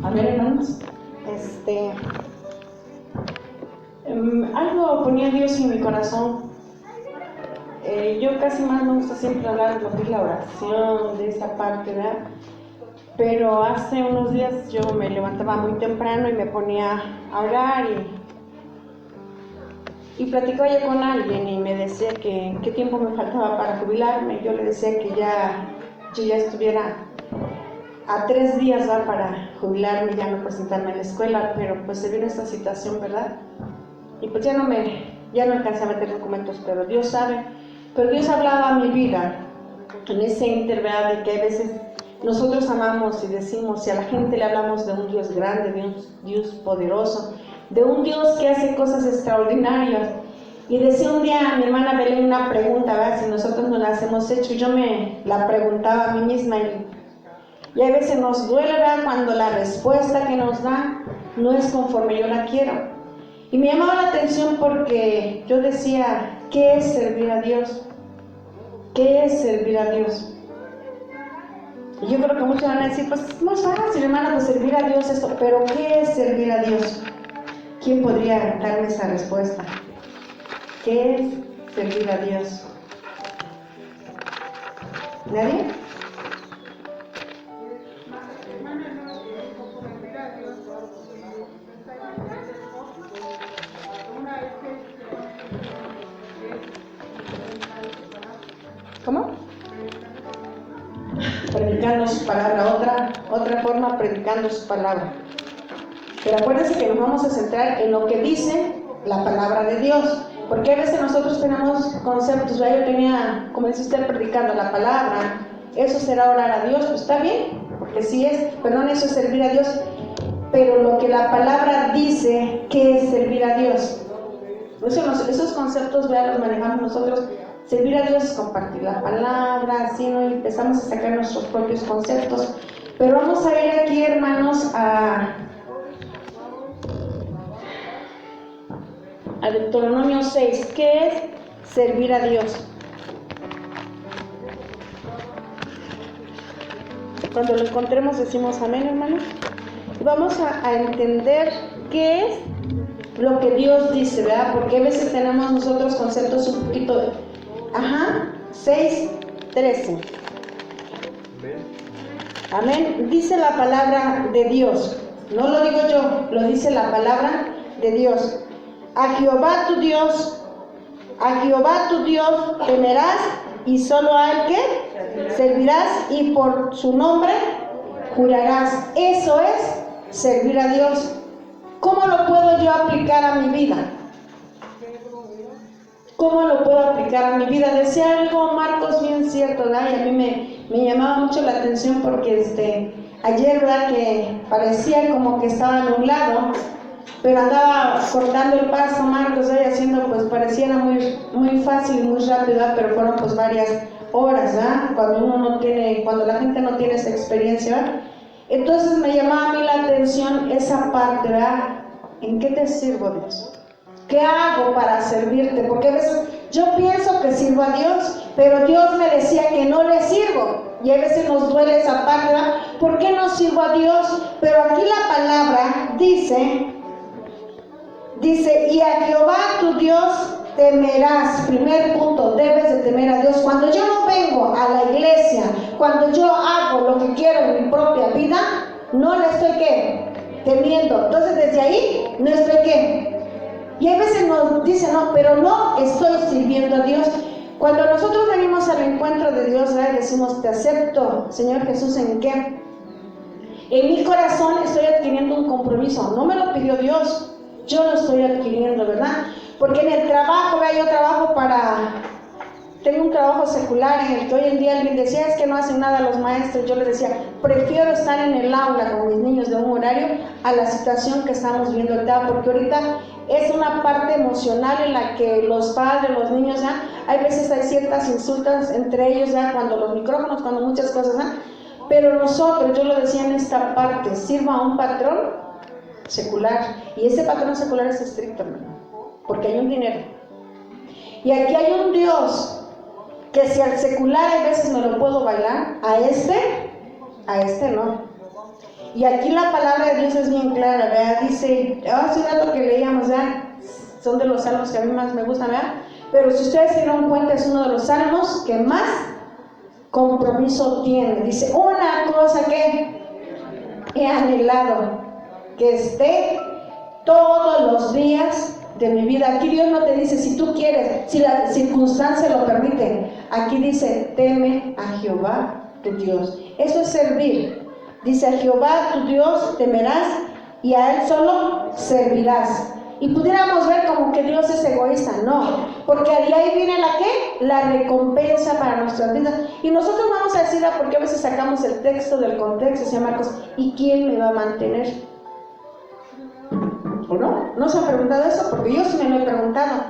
A ver, hermanos, algo ponía Dios en mi corazón. Yo casi más me gusta siempre hablar de lo que es la oración, de esa parte, ¿verdad? Pero hace unos días yo me levantaba muy temprano y me ponía a orar y platicaba yo con alguien y me decía que qué tiempo me faltaba para jubilarme. Yo le decía que yo ya estuviera a 3 días para jubilarme, ya no presentarme en la escuela, pero pues se vino esta situación, ¿verdad? Y pues ya no alcancé a meter documentos, pero Dios sabe. Pero Dios hablaba a mi vida en ese intervalo de que a veces nosotros amamos y decimos, y a la gente le hablamos de un Dios grande, de un Dios poderoso, de un Dios que hace cosas extraordinarias. Y decía un día a mi hermana Belén una pregunta, ¿verdad? Si nosotros nos las hemos hecho, yo me la preguntaba a mí misma y a veces nos duele, ¿verdad?, cuando la respuesta que nos da no es conforme yo la quiero. Y me llamaba la atención porque yo decía, ¿qué es servir a Dios? ¿Qué es servir a Dios? Y yo creo que muchos van a decir, pues es más fácil, hermana, pues servir a Dios esto, pero ¿qué es servir a Dios? ¿Quién podría darme esa respuesta? ¿Qué es servir a Dios? ¿Nadie? ¿Cómo? Predicando su palabra, otra forma, predicando su palabra. Pero acuérdense que nos vamos a centrar en lo que dice la palabra de Dios, porque a veces nosotros tenemos conceptos, yo tenía, como dice usted, predicando la palabra, eso será orar a Dios, pues está bien, porque sí es, perdón, eso es servir a Dios, pero lo que la palabra dice, ¿qué es servir a Dios? Esos conceptos, los manejamos nosotros. Servir a Dios es compartir la palabra, así, ¿no? Y empezamos a sacar nuestros propios conceptos. Pero vamos a ir aquí, hermanos, a Deuteronomio 6. ¿Qué es servir a Dios? Cuando lo encontremos decimos amén, hermanos. Vamos a entender qué es lo que Dios dice, ¿verdad? Porque a veces tenemos nosotros conceptos un poquito... 6:13. Amén. Dice la palabra de Dios. No lo digo yo, lo dice la palabra de Dios. A Jehová tu Dios temerás y solo a él que servirás y por su nombre jurarás. Eso es servir a Dios. ¿Cómo lo puedo yo aplicar a mi vida? ¿Cómo lo puedo aplicar a mi vida? Decía algo Marcos bien cierto, ¿verdad? Y a mí me llamaba mucho la atención porque ayer, ¿verdad?, que parecía como que estaba nublado, pero andaba cortando el paso Marcos, ¿verdad?, y haciendo, pues pareciera muy fácil y muy rápido, ¿verdad?, pero fueron pues varias horas, ¿verdad?, cuando la gente no tiene esa experiencia, ¿verdad? Entonces me llamaba a mí la atención esa parte, ¿verdad? ¿En qué te sirvo, Dios? ¿Qué hago para servirte? Porque a veces yo pienso que sirvo a Dios, pero Dios me decía que no le sirvo. Y a veces nos duele esa parte, ¿verdad? ¿Por qué no sirvo a Dios? Pero aquí la palabra dice, y a Jehová tu Dios temerás. Primer punto, debes de temer a Dios. Cuando yo no vengo a la iglesia, cuando yo hago lo que quiero en mi propia vida, no le estoy temiendo. Entonces desde ahí no estoy Y a veces nos dicen, no, pero no estoy sirviendo a Dios. Cuando nosotros venimos al encuentro de Dios, ¿verdad?, decimos, te acepto, Señor Jesús, ¿en qué? En mi corazón estoy adquiriendo un compromiso. No me lo pidió Dios, yo lo estoy adquiriendo, ¿verdad? Porque en el trabajo, yo trabajo tengo un trabajo secular en el que hoy en día alguien decía, es que no hacen nada los maestros. Yo les decía, prefiero estar en el aula con mis niños de un horario a la situación que estamos viendo ahorita, porque ahorita es una parte emocional en la que los padres, los niños, ¿ya? Hay veces hay ciertas insultas entre ellos, ¿ya?, cuando los micrófonos, cuando muchas cosas, ¿ya? Pero nosotros, yo lo decía en esta parte, sirva a un patrón secular, y ese patrón secular es estricto, hermano, porque hay un dinero. Y aquí hay un Dios que si al secular a veces me lo puedo bailar, a a este no. Y aquí la palabra de Dios es bien clara, ¿verdad? Dice, hace rato que leíamos, ¿verdad? Son de los salmos que a mí más me gustan, ¿verdad? Pero si ustedes se dieron cuenta, es uno de los salmos que más compromiso tiene. Dice, una cosa que he anhelado, que esté todos los días de mi vida. Aquí Dios no te dice si tú quieres, si la circunstancia lo permite. Aquí dice, teme a Jehová tu Dios. Eso es servir. Dice, a Jehová tu Dios temerás y a Él solo servirás. Y pudiéramos ver como que Dios es egoísta, no, porque de ahí viene la ¿qué? La recompensa para nuestras vidas. Y nosotros vamos a decir, porque a veces sacamos el texto del contexto, se llama Marcos, ¿y quién me va a mantener? ¿O no? ¿No se han preguntado eso? Porque yo sí me lo he preguntado.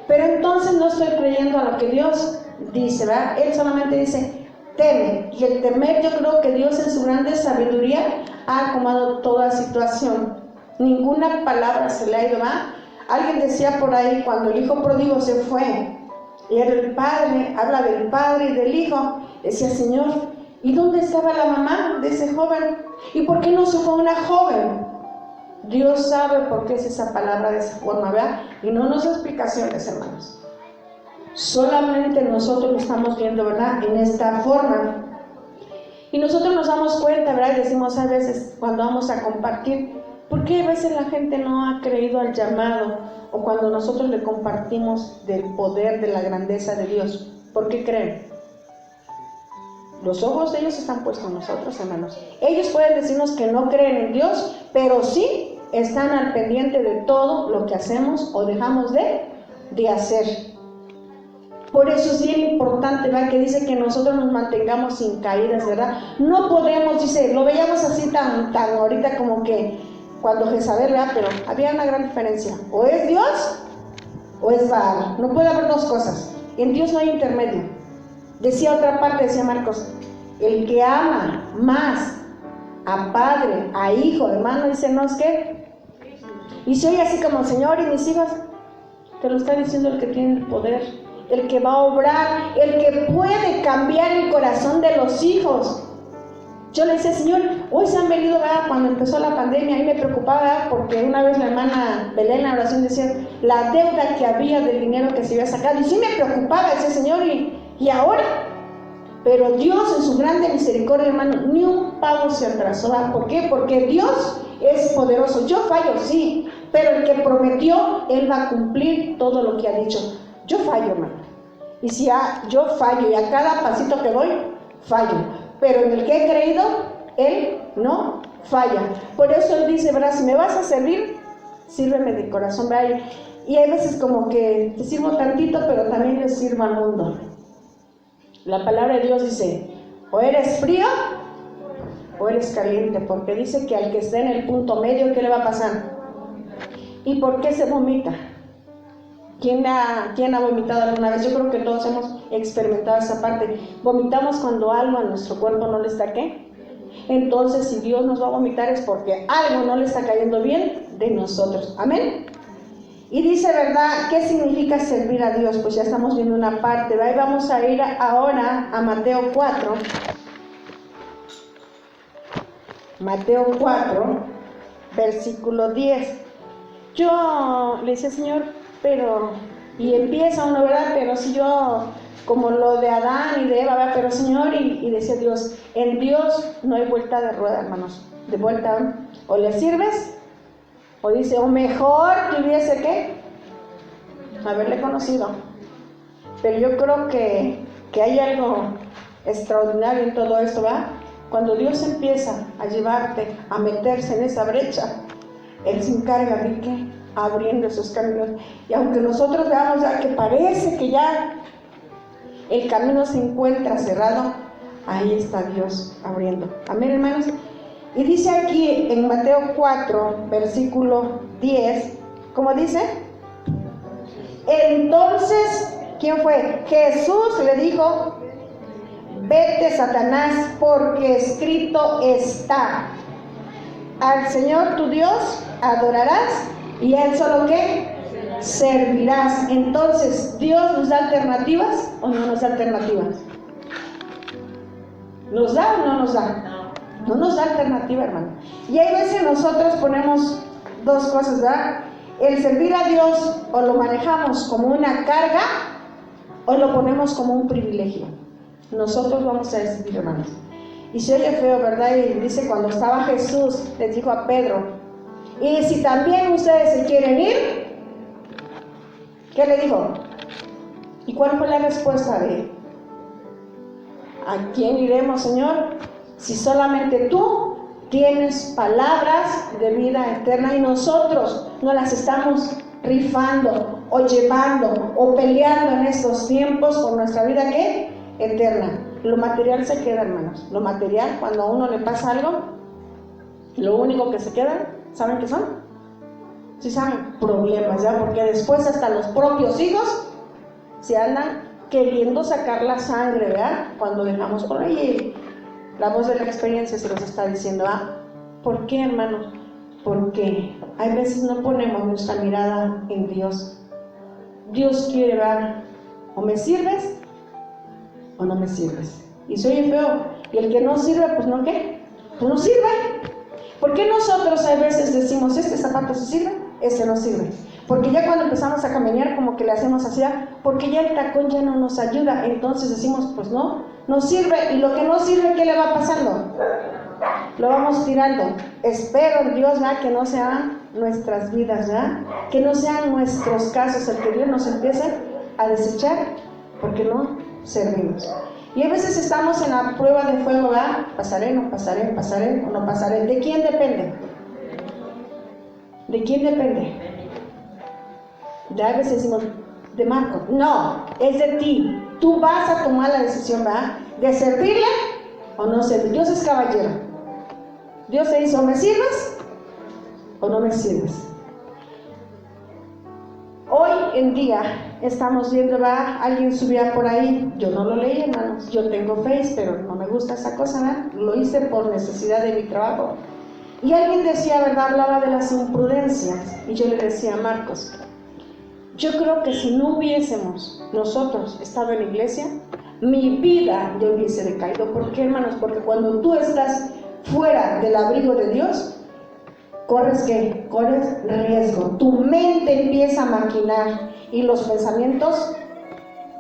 Pero entonces no estoy creyendo a lo que Dios dice, ¿verdad? Él solamente dice, teme. Y el temer, yo creo que Dios en su grande sabiduría ha acomodado toda situación. Ninguna palabra se le ha ido, ¿verdad? Alguien decía por ahí, cuando el hijo pródigo se fue, y era el padre, habla del padre y del hijo, decía, Señor, ¿y dónde estaba la mamá de ese joven? ¿Y por qué no se fue una joven? Dios sabe por qué es esa palabra de esa forma, ¿verdad? Y no nos da explicaciones, hermanos. Solamente nosotros lo estamos viendo, ¿verdad? En esta forma. Y nosotros nos damos cuenta, ¿verdad? Y decimos a veces, cuando vamos a compartir, ¿por qué a veces la gente no ha creído al llamado? O cuando nosotros le compartimos del poder, de la grandeza de Dios, ¿por qué creen? Los ojos de ellos están puestos en nosotros, hermanos. Ellos pueden decirnos que no creen en Dios, pero sí están al pendiente de todo lo que hacemos o dejamos de hacer. Por eso es bien importante, ¿verdad? Que dice que nosotros nos mantengamos sin caídas, ¿verdad? No podemos, dice, lo veíamos así tan ahorita como que cuando Jezabel, ¿verdad? Pero había una gran diferencia. O es Dios o es Baal. No puede haber dos cosas. En Dios no hay intermedio. Decía otra parte, decía Marcos, el que ama más a padre, a hijo, hermano, dice, no es que. Y se oye así como, Señor, y mis hijos, te lo está diciendo el que tiene el poder, el que va a obrar, el que puede cambiar el corazón de los hijos. Yo le decía, Señor, hoy se han venido, ¿verdad? Cuando empezó la pandemia, y me preocupaba, ¿verdad? Porque una vez la hermana Belén en la oración decía, la deuda que había del dinero que se había sacado, y sí me preocupaba, decía, Señor, ¿y ahora? Pero Dios en su grande misericordia, hermano, ni un pago se atrasó. ¿Por qué? Porque Dios es poderoso. Yo fallo, sí, pero el que prometió, Él va a cumplir todo lo que ha dicho. Yo fallo, hermano. Y si yo fallo, y a cada pasito que doy, fallo. Pero en el que he creído, Él no falla. Por eso Él dice, ¿verdad? Si me vas a servir, sírveme de corazón, ¿verdad? Y hay veces como que te sirvo tantito, pero también le sirvo al mundo. La palabra de Dios dice, o eres frío o eres caliente, porque dice que al que esté en el punto medio, ¿qué le va a pasar? ¿Y por qué se vomita? ¿Quién ha vomitado alguna vez? Yo creo que todos hemos experimentado esa parte. Vomitamos cuando algo a nuestro cuerpo no le está ¿qué? Entonces, si Dios nos va a vomitar es porque algo no le está cayendo bien de nosotros. Amén. Y dice, ¿verdad? ¿Qué significa servir a Dios? Pues ya estamos viendo una parte, ¿verdad? Y vamos a ir ahora a Mateo 4. Mateo 4, versículo 10. Yo le decía, Señor, pero... Y empieza uno, ¿verdad? Pero si yo, como lo de Adán y de Eva, ¿verdad? Pero Señor, y decía Dios, en Dios no hay vuelta de rueda, hermanos. De vuelta, o le sirves, o dice, o mejor que hubiese ¿qué? Haberle conocido. Pero yo creo que hay algo extraordinario en todo esto, ¿verdad? Cuando Dios empieza a llevarte, a meterse en esa brecha, Él se encarga de ¿qué? Abriendo esos caminos. Y aunque nosotros veamos ya que parece que ya el camino se encuentra cerrado, ahí está Dios abriendo. Amén, hermanos. Y dice aquí en Mateo 4, versículo 10, ¿cómo dice? Entonces, ¿quién fue? Jesús le dijo, vete, Satanás, porque escrito está, al Señor tu Dios adorarás y a Él solo ¿qué? Servirás. Entonces, ¿Dios nos da alternativas o no nos da alternativas? ¿Nos da o no nos da? No nos da alternativa, hermano. Y hay veces nosotros ponemos dos cosas, ¿verdad? El servir a Dios o lo manejamos como una carga o lo ponemos como un privilegio. Nosotros vamos a decidir, hermanos. Y se oye feo, ¿verdad? Y dice, cuando estaba Jesús, les dijo a Pedro, y si también ustedes se quieren ir, ¿qué le dijo? ¿Y cuál fue la respuesta de él? ¿A quién iremos, Señor? Si solamente tú tienes palabras de vida eterna y nosotros no las estamos rifando o llevando o peleando en estos tiempos por nuestra vida, ¿qué? Eterna. Lo material se queda, hermanos. Lo material, cuando a uno le pasa algo, lo único que se queda, ¿saben qué son? Sí saben, problemas, ¿ya? Porque después hasta los propios hijos se andan queriendo sacar la sangre, ¿verdad? Cuando dejamos por ahí, la voz de la experiencia se los está diciendo, ¿por qué, hermanos? Porque hay veces no ponemos nuestra mirada en Dios. Dios quiere ver, o me sirves o no me sirves. Y se oye feo, y el que no sirve, pues no, ¿qué? Pues no sirve. ¿Por qué nosotros a veces decimos, este zapato sí sirve, este no sirve? Porque ya cuando empezamos a caminar como que le hacemos así, porque ya el tacón ya no nos ayuda, entonces decimos, pues no sirve, y lo que no sirve, ¿qué le va pasando? Lo vamos tirando. Espero en Dios, ¿verdad? Que no sean nuestras vidas, ¿verdad? Que no sean nuestros casos el que Dios nos empiece a desechar, porque no servimos. Y a veces estamos en la prueba de fuego, ¿verdad? Pasaré, no pasaré, pasaré o no pasaré. ¿De quién depende? ¿De quién depende? Ya a veces decimos, de Marco. No, es de ti. Tú vas a tomar la decisión, ¿verdad? De servirle o no servir. Dios es caballero. Dios te dice, o me sirves o no me sirves. Hoy en día estamos viendo, ¿verdad? Alguien subía por ahí, yo no lo leí, hermanos, yo tengo Face, pero no me gusta esa cosa, ¿verdad? Lo hice por necesidad de mi trabajo. Y alguien decía, ¿verdad? Hablaba de las imprudencias, y yo le decía a Marcos, yo creo que si no hubiésemos nosotros estado en la iglesia, mi vida ya hubiese decaído. ¿Por qué, hermanos? Porque cuando tú estás fuera del abrigo de Dios, ¿corres qué? Corres riesgo. Tu mente empieza a maquinar y los pensamientos,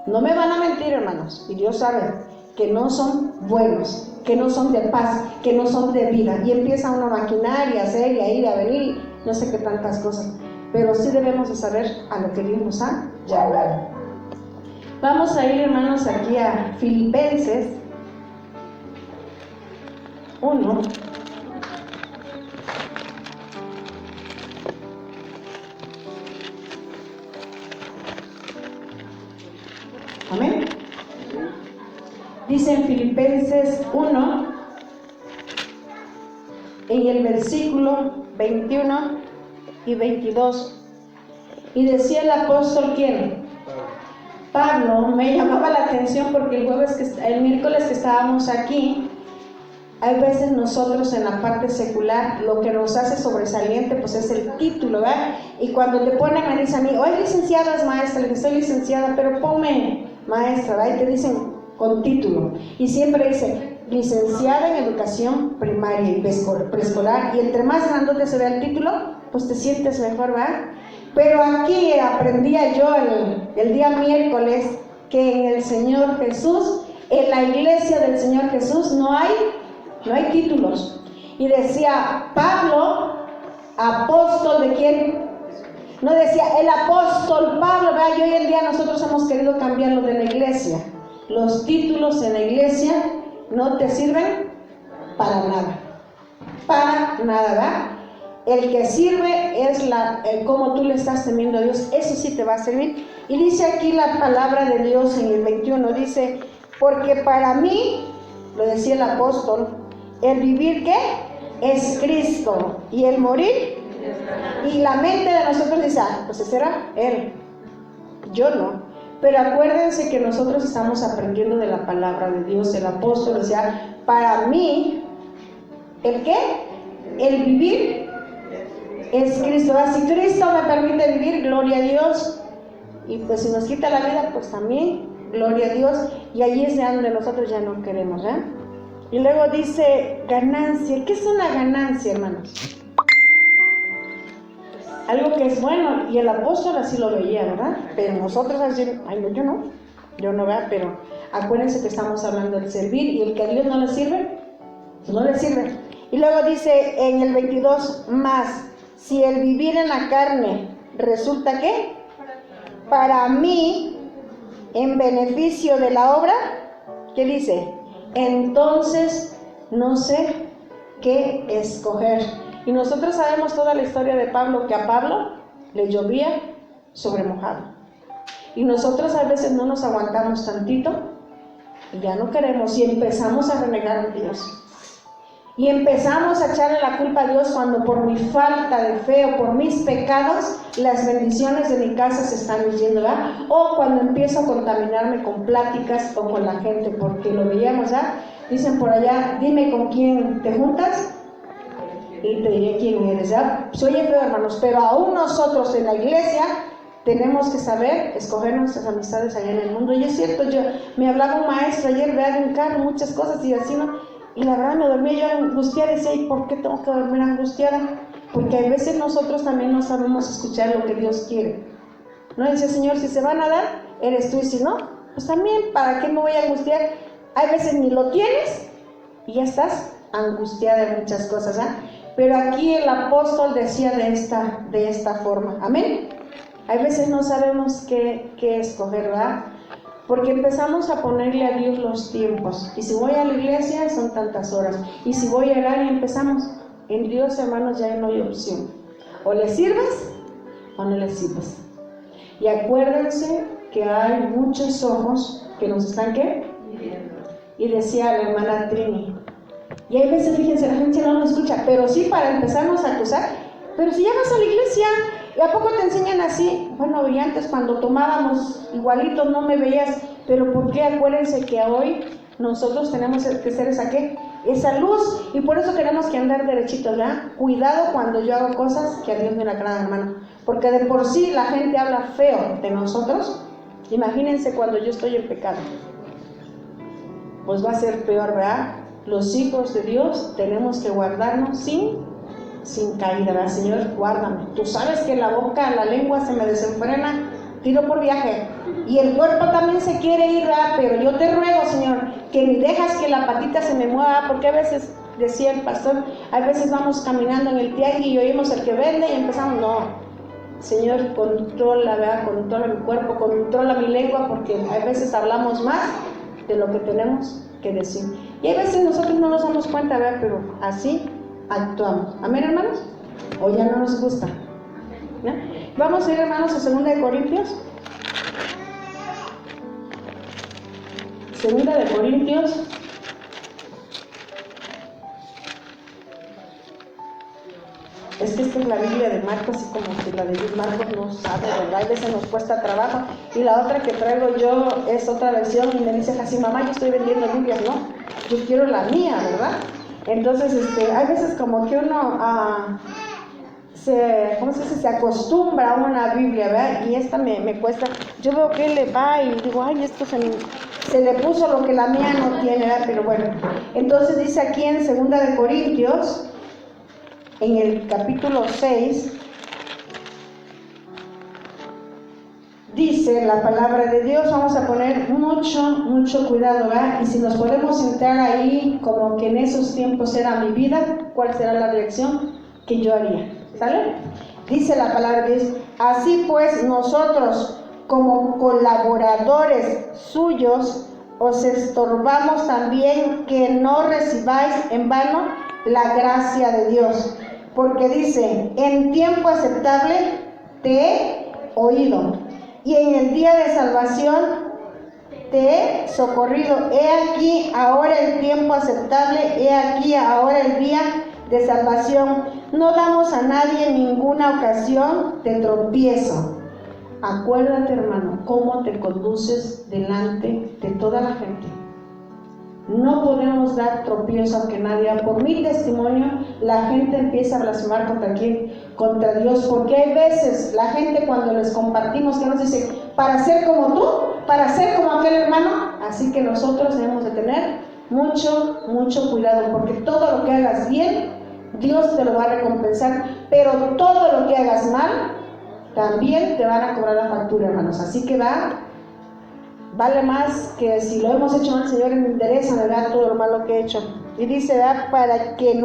no me van a mentir, hermanos, y Dios sabe que no son buenos, que no son de paz, que no son de vida, y empieza uno a maquinar y a hacer y a ir y a venir, no sé qué tantas cosas, pero sí debemos de saber a lo que Dios nos ha llamado. Vamos a ir, hermanos, aquí a Filipenses 1. Amén. Dice en Filipenses 1, en el versículo 21 y 22, y decía el apóstol, ¿quién? Pablo. Me llamaba la atención porque el miércoles que estábamos aquí, hay veces nosotros en la parte secular lo que nos hace sobresaliente pues es el título, ¿verdad? Y cuando te ponen, me dicen a mí, hoy licenciada es maestra, que soy licenciada, pero ponme maestra, ¿verdad? Y te dicen con título, y siempre dice licenciada en educación primaria y preescolar, y entre más grandote se ve el título, pues te sientes mejor, ¿verdad? Pero aquí aprendía yo el día miércoles que en el Señor Jesús, en la iglesia del Señor Jesús no hay títulos. Y decía Pablo, apóstol de quién. No decía el apóstol Pablo, ¿verdad? Y hoy en día nosotros hemos querido cambiarlo de la iglesia. Los títulos en la iglesia no te sirven para nada. Para nada, ¿verdad? El que sirve es el cómo tú le estás temiendo a Dios. Eso sí te va a servir. Y dice aquí la palabra de Dios en el 21, dice, porque para mí, lo decía el apóstol, el vivir, ¿qué? Es Cristo, y el morir. Y la mente de nosotros dice, pues ese era Él, yo no. Pero acuérdense que nosotros estamos aprendiendo de la palabra de Dios. El apóstol decía, para mí, ¿el qué? El vivir es Cristo. Si Cristo me permite vivir, gloria a Dios. Y pues si nos quita la vida, pues también, gloria a Dios. Y allí es de donde nosotros ya no queremos, ¿eh? Y luego dice ganancia. ¿Qué es una ganancia, hermanos? Algo que es bueno, y el apóstol así lo veía, ¿verdad? Pero nosotros así, ay, no, yo no, ¿verdad? Pero acuérdense que estamos hablando del servir, y el que a Dios no le sirve, pues no le sirve. Y luego dice en el 22, más, si el vivir en la carne resulta ¿qué? Para mí, en beneficio de la obra, ¿qué dice? Entonces no sé qué escoger. Y nosotros sabemos toda la historia de Pablo, que a Pablo le llovía sobre mojado. Y nosotros a veces no nos aguantamos tantito y ya no queremos, y empezamos a renegar de Dios. Y empezamos a echarle la culpa a Dios cuando por mi falta de fe o por mis pecados las bendiciones de mi casa se están yendo, ¿verdad? O cuando empiezo a contaminarme con pláticas o con la gente, porque lo veíamos, ¿verdad? Dicen por allá, dime con quién te juntas y te diré quién eres, ¿ya? Soy feo, hermanos, pero aún nosotros en la iglesia tenemos que saber escoger nuestras amistades allá en el mundo. Y es cierto, me hablaba un maestro ayer, vea, de un carro, muchas cosas y así, ¿no? Y la verdad me dormía yo angustiada y decía, ¿y por qué tengo que dormir angustiada? Porque a veces nosotros también no sabemos escuchar lo que Dios quiere, ¿no? Dice, Señor, si se van a dar, eres tú, y si no, pues también, ¿para qué me voy a angustiar? Hay veces ni lo tienes y ya estás angustiada de muchas cosas, ¿ah? Pero aquí el apóstol decía de esta forma, amén. Hay veces no sabemos qué escoger, ¿verdad? Porque empezamos a ponerle a Dios los tiempos. Y si voy a la iglesia, son tantas horas. Y si voy a orar, y empezamos. En Dios, hermanos, ya no hay opción. O le sirves o no le sirves. Y acuérdense que hay muchos ojos que nos están, ¿qué? Y decía la hermana Trini. Y hay veces, fíjense, la gente no nos escucha, pero sí para empezarnos a acusar. Pero si ya vas a la iglesia, ¿y a poco te enseñan así? Bueno, y antes cuando tomábamos igualitos no me veías, pero ¿por qué? Acuérdense que hoy nosotros tenemos que ser esa luz, y por eso tenemos que andar derechitos, ¿verdad? Cuidado cuando yo hago cosas que a Dios me la agradan, hermano, porque de por sí la gente habla feo de nosotros. Imagínense cuando yo estoy en pecado, pues va a ser peor, ¿verdad? Los hijos de Dios tenemos que guardarnos sin caída, ¿verdad? Señor, guárdame. Tú sabes que la boca, la lengua se me desenfrena, tiro por viaje, y el cuerpo también se quiere ir, ¿verdad? Pero yo te ruego, Señor, que ni dejas que la patita se me mueva, porque a veces, decía el pastor, a veces vamos caminando en el tianguis y oímos el que vende y empezamos, no, Señor, controla, ¿verdad? Controla mi cuerpo, controla mi lengua, porque a veces hablamos más de lo que tenemos que decir. Y a veces nosotros no nos damos cuenta, ¿verdad? Pero así actuamos. ¿Amén, hermanos? ¿O ya no nos gusta? ¿Ya? Vamos a ir, hermanos, a 2 de Corintios. 2 de Corintios. Es que esta es la Biblia de Marcos, y como que la de Marcos no sabe, ¿verdad? A veces nos cuesta trabajo. Y la otra que traigo yo es otra versión, y me dice así, mamá, yo estoy vendiendo Biblias, ¿no? Yo quiero la mía, ¿verdad? Entonces, hay veces como que uno se acostumbra a una Biblia, ¿verdad? Y esta me cuesta. Yo veo que le va y digo, ay, esto se le puso lo que la mía no tiene, ¿verdad? Pero bueno, entonces dice aquí en 2 de Corintios, en el capítulo 6, dice la palabra de Dios. Vamos a poner mucho cuidado, ¿verdad? Y si nos podemos entrar ahí, como que en esos tiempos era mi vida, ¿cuál será la reacción que yo haría? ¿Sale? Dice la palabra de Dios, así pues nosotros, como colaboradores suyos, os estorbamos también que no recibáis en vano la gracia de Dios. Porque dice, en tiempo aceptable te he oído, y en el día de salvación te he socorrido. He aquí ahora el tiempo aceptable, he aquí ahora el día de salvación. No damos a nadie ninguna ocasión de tropiezo. Acuérdate, hermano, cómo te conduces delante de toda la gente. No podemos dar tropiezo a que nadie. Por mi testimonio, la gente empieza a blasfemar ¿contra quién? Contra Dios, porque hay veces la gente cuando les compartimos que nos dice, para ser como tú, para ser como aquel hermano. Así que nosotros debemos de tener mucho, mucho cuidado, porque todo lo que hagas bien, Dios te lo va a recompensar, pero todo lo que hagas mal, también te van a cobrar la factura, hermanos. Así que vale más que si lo hemos hecho mal, Señor, me interesa, ¿verdad?, todo lo malo que he hecho. Y dice, ¿verdad?, para que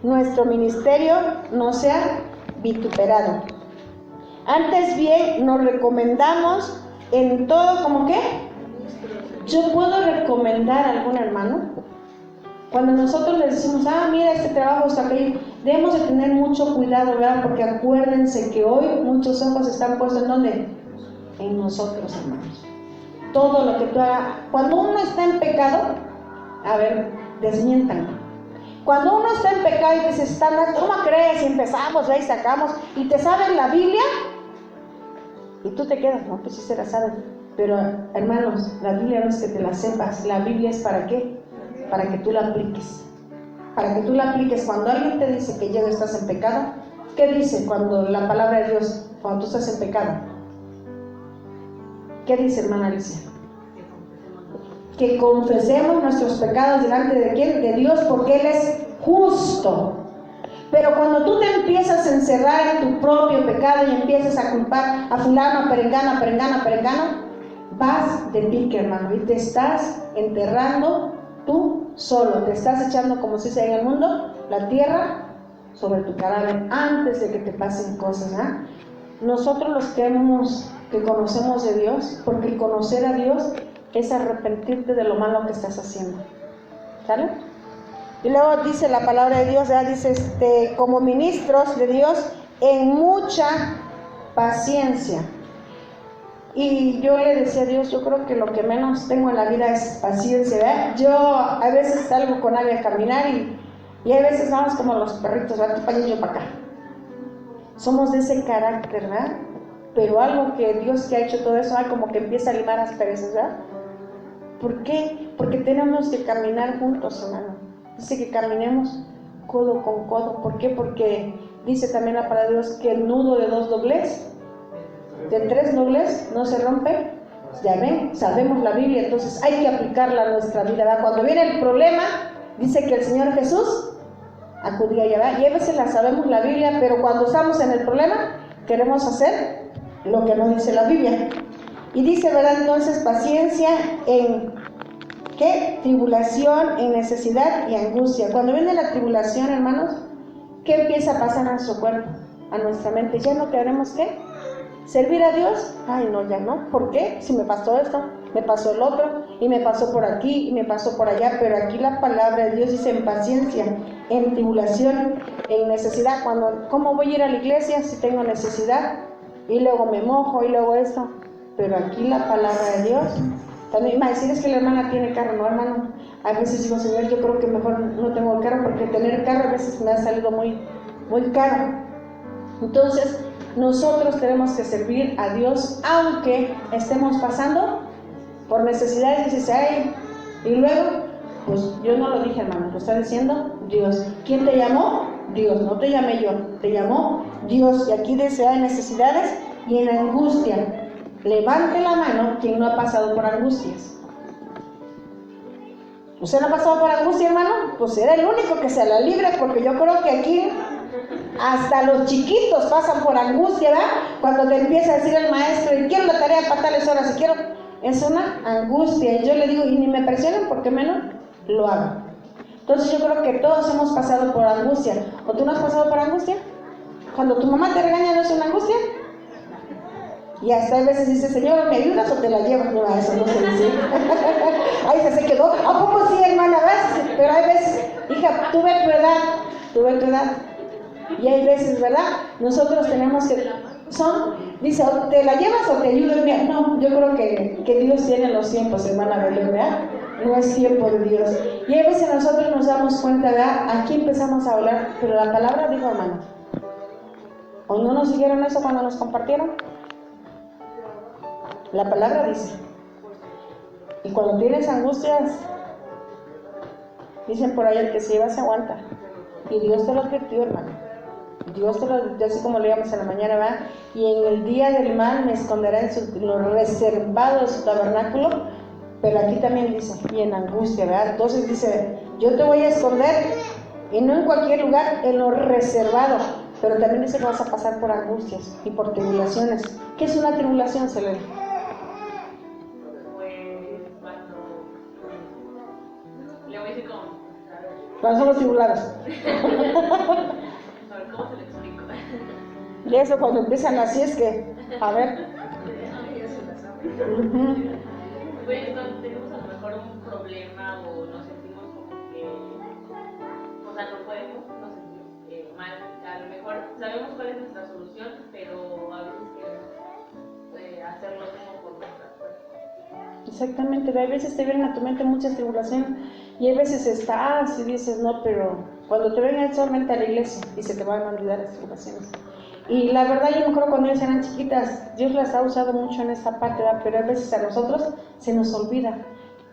nuestro ministerio no sea vituperado. Antes bien, nos recomendamos en todo, ¿como qué? Yo puedo recomendar a algún hermano. Cuando nosotros les decimos, mira, este trabajo está aquello, debemos de tener mucho cuidado, ¿verdad? Porque acuérdense que hoy muchos ojos están puestos ¿en dónde? En nosotros, hermanos. Todo lo que tú hagas. Cuando uno está en pecado, a ver, desmiéntanlo. Cuando uno está en pecado y dices, ¿cómo crees? Y empezamos, y sacamos, y te saben la Biblia, y tú te quedas, no, pues sí se la saben. Pero, hermanos, la Biblia no es que te la sepas, la Biblia es ¿para qué? Para que tú la apliques. Para que tú la apliques. Cuando alguien te dice que ya estás en pecado, ¿qué dice cuando la palabra de Dios, cuando tú estás en pecado? ¿Qué dice, hermana Alicia? Que confesemos nuestros pecados delante de ¿quién? De Dios, porque Él es justo. Pero cuando tú te empiezas a encerrar en tu propio pecado y empiezas a culpar a fulano, a perengano, vas de pique, hermano, y te estás enterrando tú solo, te estás echando, como se dice en el mundo, la tierra sobre tu cadáver antes de que te pasen cosas, ¿eh? Nosotros los que conocemos de Dios, porque el conocer a Dios es arrepentirte de lo malo que estás haciendo, ¿sale? Y luego dice la palabra de Dios, dice, como ministros de Dios, en mucha paciencia. Y yo le decía a Dios, yo creo que lo que menos tengo en la vida es paciencia, ¿verdad? Yo a veces salgo con alguien a caminar y a veces vamos como los perritos, ¿verdad? Tú para allá y yo para acá. Somos de ese carácter, ¿verdad? Pero algo que Dios que ha hecho todo eso, como que empieza a limar asperezas, ¿verdad? ¿Por qué? Porque tenemos que caminar juntos, hermano. Dice que caminemos codo con codo. ¿Por qué? Porque dice también la palabra de Dios que el nudo de 2 doblez, de 3 doblez, no se rompe. Ya ven, sabemos la Biblia, entonces hay que aplicarla a nuestra vida, ¿verdad? Cuando viene el problema, dice que el Señor Jesús acudía allá, ¿verdad? Y a veces la sabemos la Biblia, pero cuando estamos en el problema, queremos hacer lo que no dice la Biblia. Y dice, ¿verdad? Entonces, paciencia en ¿qué? Tribulación, en necesidad y angustia. Cuando viene la tribulación, hermanos, ¿qué empieza a pasar a nuestro cuerpo, a nuestra mente? ¿Ya no queremos qué? ¿Servir a Dios? Ay, no, ya no. ¿Por qué? Si me pasó esto, me pasó el otro, y me pasó por aquí, y me pasó por allá. Pero aquí la palabra de Dios dice en paciencia, en tribulación, en necesidad. ¿Cómo voy a ir a la iglesia si tengo necesidad? Y luego me mojo, y luego esto. Pero aquí la palabra de Dios también va a decir, es que la hermana tiene carro. No, hermano, a veces digo, Señor, yo creo que mejor no tengo carro, porque tener carro a veces me ha salido muy, muy caro. Entonces, nosotros tenemos que servir a Dios, aunque estemos pasando por necesidades. Dices, ay, y luego, pues yo no lo dije, hermano, lo está diciendo Dios. ¿Quién te llamó? Dios, no te llamé yo, te llamó Dios. Y aquí dice, hay necesidades y en angustia. Levante la mano quien no ha pasado por angustias. ¿Usted no ha pasado por angustia, hermano? Pues era el único que se la libre, porque yo creo que aquí hasta los chiquitos pasan por angustia, ¿verdad? Cuando te empieza a decir el maestro, y quiero la tarea para tales horas, y quiero... Es una angustia, y yo le digo, y ni me presionen porque menos lo hago. Entonces yo creo que todos hemos pasado por angustia. ¿O tú no has pasado por angustia? Cuando tu mamá te regaña, ¿no es una angustia? Y hasta a veces dice, Señor, ¿me ayudas o te la llevas? No, eso no se dice. Ahí se quedó. ¿A poco sí, hermana? ¿Ves? Pero hay veces, hija, tuve tu edad. Y hay veces, ¿verdad? Nosotros tenemos que... dice, ¿o te la llevas o te ayudo? No, yo creo que Dios tiene los tiempos, hermana, ¿verdad? No es tiempo de Dios. Y hay veces nosotros nos damos cuenta, ¿verdad? Aquí empezamos a hablar, pero la palabra dijo, hermano. ¿O no nos dijeron eso cuando nos compartieron? La palabra dice, y cuando tienes angustias, dicen por ahí, el que se lleva se aguanta. Y Dios te lo advirtió, hermano. Dios te lo advirtió, así como leíamos en la mañana, ¿verdad? Y en el día del mal me esconderá en lo reservado de su tabernáculo, Pero aquí también dice, y en angustia, ¿verdad? Entonces dice, yo te voy a esconder, y no en cualquier lugar, en lo reservado. Pero también dice que vas a pasar por angustias y por tribulaciones. ¿Qué es una tribulación, Selene? Pues cuando le voy a decir cómo. Cuando somos tribulados. A ver, ¿cómo se lo explico? Y eso cuando empiezan así es que, a ver. Pues cuando tenemos a lo mejor un problema o nos sentimos como que, o sea, no podemos, nos sentimos mal. A lo mejor sabemos cuál es nuestra solución, pero a veces queremos hacerlo como por nuestra fuerza. Exactamente, a veces te vienen a tu mente muchas tribulaciones y a veces estás y dices, no, pero cuando te vengan solamente a la iglesia y se te van a olvidar las tribulaciones. Y la verdad, yo me acuerdo cuando ellas eran chiquitas, Dios las ha usado mucho en esta parte, ¿verdad? Pero a veces a nosotros se nos olvida.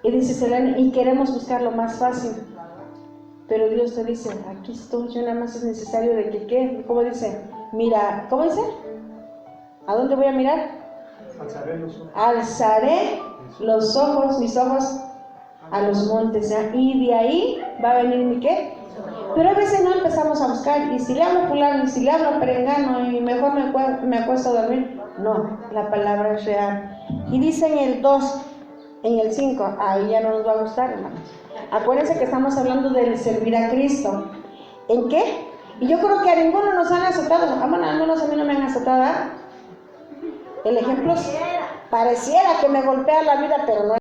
Y dice Selene, y queremos buscar lo más fácil. Pero Dios te dice, aquí estoy, yo nada más es necesario de que, ¿qué? ¿Cómo dice? Mira, ¿cómo dice? ¿A dónde voy a mirar? Alzaré los ojos. Alzaré los ojos, mis ojos, a los montes, ¿ya? Y de ahí va a venir mi ¿qué? Pero a veces no empezamos a buscar, y si le hablo a fulano, y si le hablo a perengano, y mejor me acuesto a dormir. No, la palabra es real. Y dice en el 2, en el 5, ahí ya no nos va a gustar, hermanos. Acuérdense que estamos hablando del servir a Cristo. ¿En qué? Y yo creo que a ninguno nos han azotado. Bueno, algunos a mí no me han azotado, ¿verdad? El ejemplo es, pareciera que me golpea la vida, pero no.